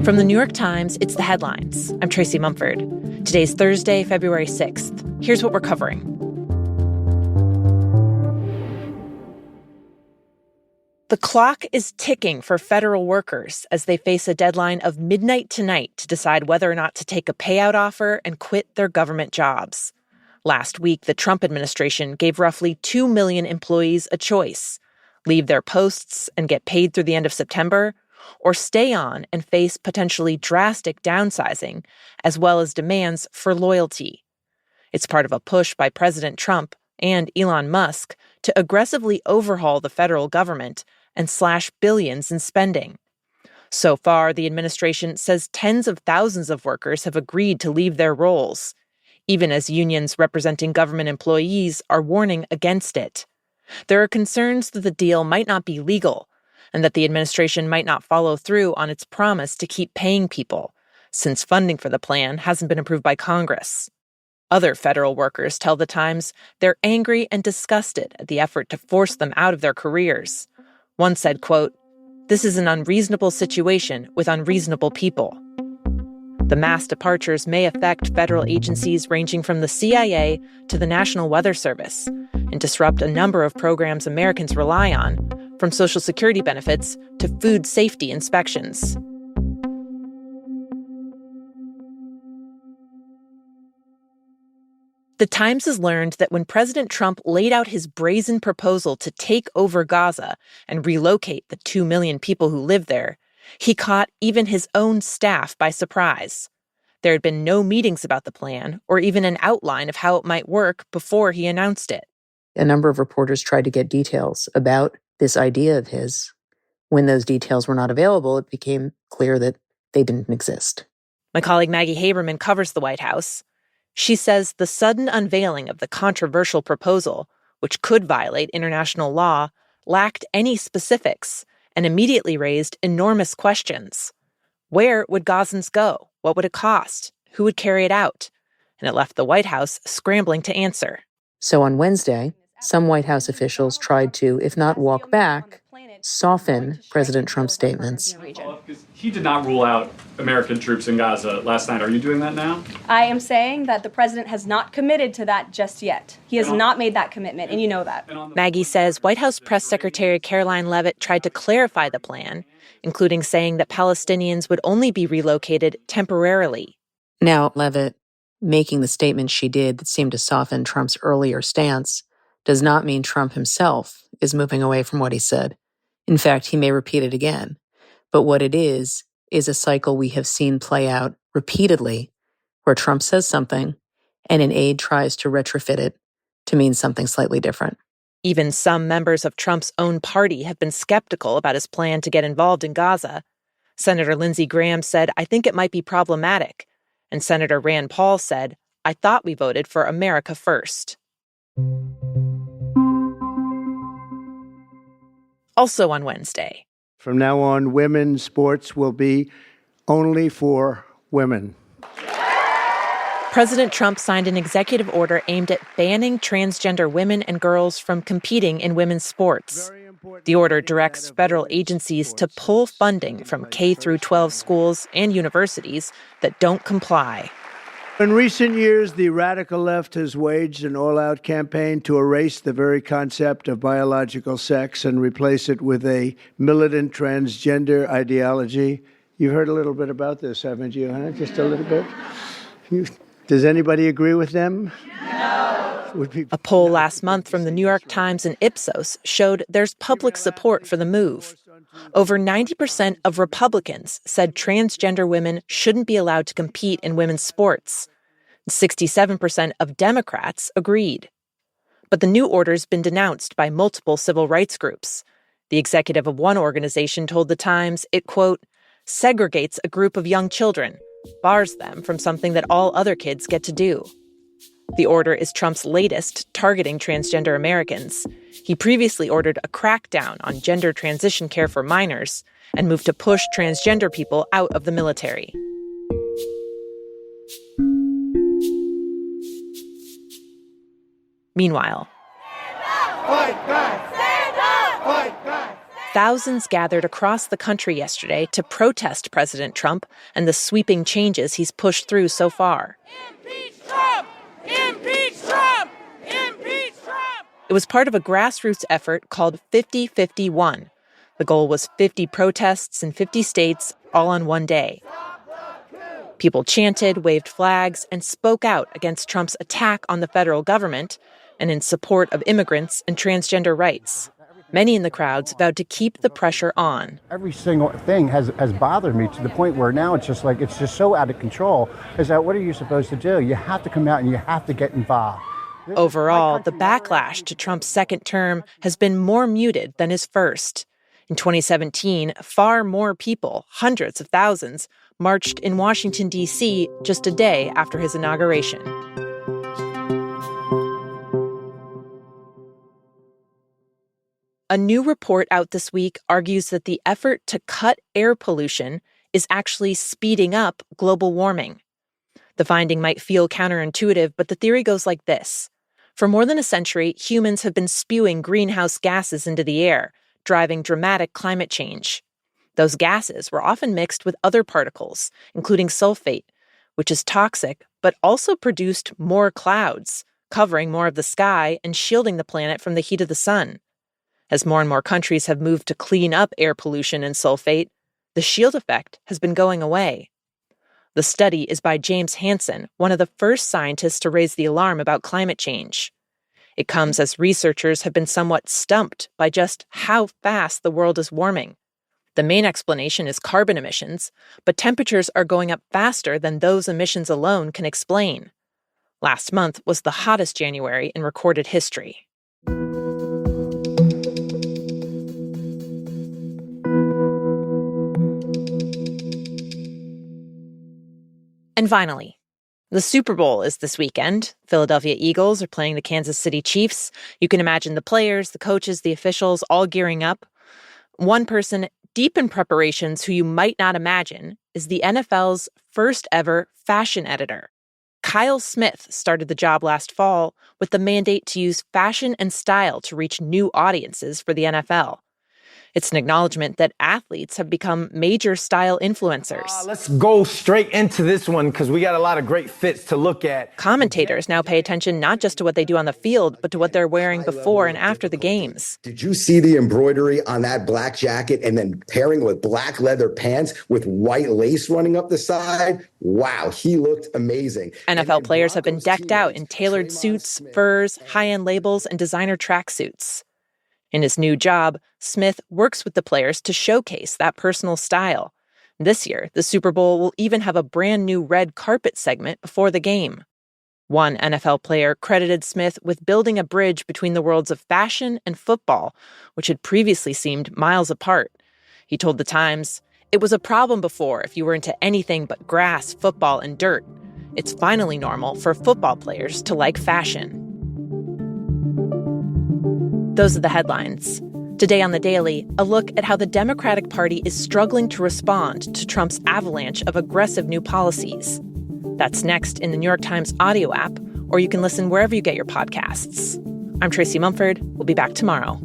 From the New York Times, it's The Headlines. I'm Tracy Mumford. Today's Thursday, February 6th. Here's what we're covering. The clock is ticking for federal workers as they face a deadline of midnight tonight to decide whether or not to take a payout offer and quit their government jobs. Last week, the Trump administration gave roughly 2 million employees a choice: leave their posts and get paid through the end of September, or stay on and face potentially drastic downsizing, as well as demands for loyalty. It's part of a push by President Trump and Elon Musk to aggressively overhaul the federal government and slash billions in spending. So far, the administration says tens of thousands of workers have agreed to leave their roles, even as unions representing government employees are warning against it. There are concerns that the deal might not be legal and that the administration might not follow through on its promise to keep paying people, since funding for the plan hasn't been approved by Congress. Other federal workers tell The Times they're angry and disgusted at the effort to force them out of their careers. One said, quote, "This is an unreasonable situation with unreasonable people." The mass departures may affect federal agencies ranging from the CIA to the National Weather Service and disrupt a number of programs Americans rely on, from Social Security benefits to food safety inspections. The Times has learned that when President Trump laid out his brazen proposal to take over Gaza and relocate the 2 million people who live there, he caught even his own staff by surprise. There had been no meetings about the plan or even an outline of how it might work before he announced it. A number of reporters tried to get details about this idea of his. When those details were not available, it became clear that they didn't exist. My colleague Maggie Haberman covers the White House. She says the sudden unveiling of the controversial proposal, which could violate international law, lacked any specifics and immediately raised enormous questions. Where would Gazans go? What would it cost? Who would carry it out? And it left the White House scrambling to answer. So on Wednesday, some White House officials tried to, if not walk back, soften President Trump's statements. He did not rule out American troops in Gaza last night. Are you doing that now? I am saying that the president has not committed to that just yet. He has not made that commitment, and you know that. Maggie says White House Press Secretary Caroline Leavitt tried to clarify the plan, including saying that Palestinians would only be relocated temporarily. Now, Leavitt, making the statement she did that seemed to soften Trump's earlier stance, does not mean Trump himself is moving away from what he said. In fact, he may repeat it again. But what it is a cycle we have seen play out repeatedly, where Trump says something and an aide tries to retrofit it to mean something slightly different. Even some members of Trump's own party have been skeptical about his plan to get involved in Gaza. Senator Lindsey Graham said, "I think it might be problematic." And Senator Rand Paul said, "I thought we voted for America first." Also on Wednesday. From now on, women's sports will be only for women. President Trump signed an executive order aimed at banning transgender women and girls from competing in women's sports. The order directs federal agencies to pull funding from K-12 schools and universities that don't comply. In recent years, the radical left has waged an all-out campaign to erase the very concept of biological sex and replace it with a militant transgender ideology. You've heard a little bit about this, haven't you, huh? Just a little bit? Does anybody agree with them? No. A poll last month from the New York Times and Ipsos showed there's public support for the move. Over 90% of Republicans said transgender women shouldn't be allowed to compete in women's sports. 67% of Democrats agreed. But the new order's been denounced by multiple civil rights groups. The executive of one organization told The Times it, quote, segregates a group of young children, bars them from something that all other kids get to do. The order is Trump's latest targeting transgender Americans. He previously ordered a crackdown on gender transition care for minors and moved to push transgender people out of the military. Meanwhile, thousands gathered across the country yesterday to protest President Trump and the sweeping changes he's pushed through so far. Impeach Trump! Impeach Trump! Impeach Trump! It was part of a grassroots effort called 50-51. The goal was 50 protests in 50 states, all on one day. People chanted, waved flags, and spoke out against Trump's attack on the federal government and in support of immigrants and transgender rights. Many in the crowds vowed to keep the pressure on. Every single thing has bothered me to the point where now it's just so out of control. Is that what are you supposed to do? You have to come out and you have to get involved. Overall, the backlash to Trump's second term has been more muted than his first. In 2017, far more people, hundreds of thousands, marched in Washington, D.C. just a day after his inauguration. A new report out this week argues that the effort to cut air pollution is actually speeding up global warming. The finding might feel counterintuitive, but the theory goes like this. For more than a century, humans have been spewing greenhouse gases into the air, driving dramatic climate change. Those gases were often mixed with other particles, including sulfate, which is toxic, but also produced more clouds, covering more of the sky and shielding the planet from the heat of the sun. As more and more countries have moved to clean up air pollution and sulfate, the shield effect has been going away. The study is by James Hansen, one of the first scientists to raise the alarm about climate change. It comes as researchers have been somewhat stumped by just how fast the world is warming. The main explanation is carbon emissions, but temperatures are going up faster than those emissions alone can explain. Last month was the hottest January in recorded history. And finally, the Super Bowl is this weekend. Philadelphia Eagles are playing the Kansas City Chiefs. You can imagine the players, the coaches, the officials all gearing up. One person deep in preparations who you might not imagine is the N.F.L's first ever fashion editor. Kyle Smith started the job last fall with the mandate to use fashion and style to reach new audiences for the NFL. It's an acknowledgement that athletes have become major style influencers. Let's go straight into this one because we got a lot of great fits to look at. Commentators now pay attention not just to what they do on the field, but to what they're wearing before and after the games. Did you see the embroidery on that black jacket and then pairing with black leather pants with white lace running up the side? Wow, he looked amazing. NFL players have been decked out in tailored suits, furs, high-end labels, and designer tracksuits. In his new job, Smith works with the players to showcase that personal style. This year, the Super Bowl will even have a brand new red carpet segment before the game. One NFL player credited Smith with building a bridge between the worlds of fashion and football, which had previously seemed miles apart. He told The Times, "It was a problem before if you were into anything but grass, football, and dirt. It's finally normal for football players to like fashion." Those are the headlines. Today on The Daily, a look at how the Democratic Party is struggling to respond to Trump's avalanche of aggressive new policies. That's next in the New York Times audio app, or you can listen wherever you get your podcasts. I'm Tracy Mumford. We'll be back tomorrow.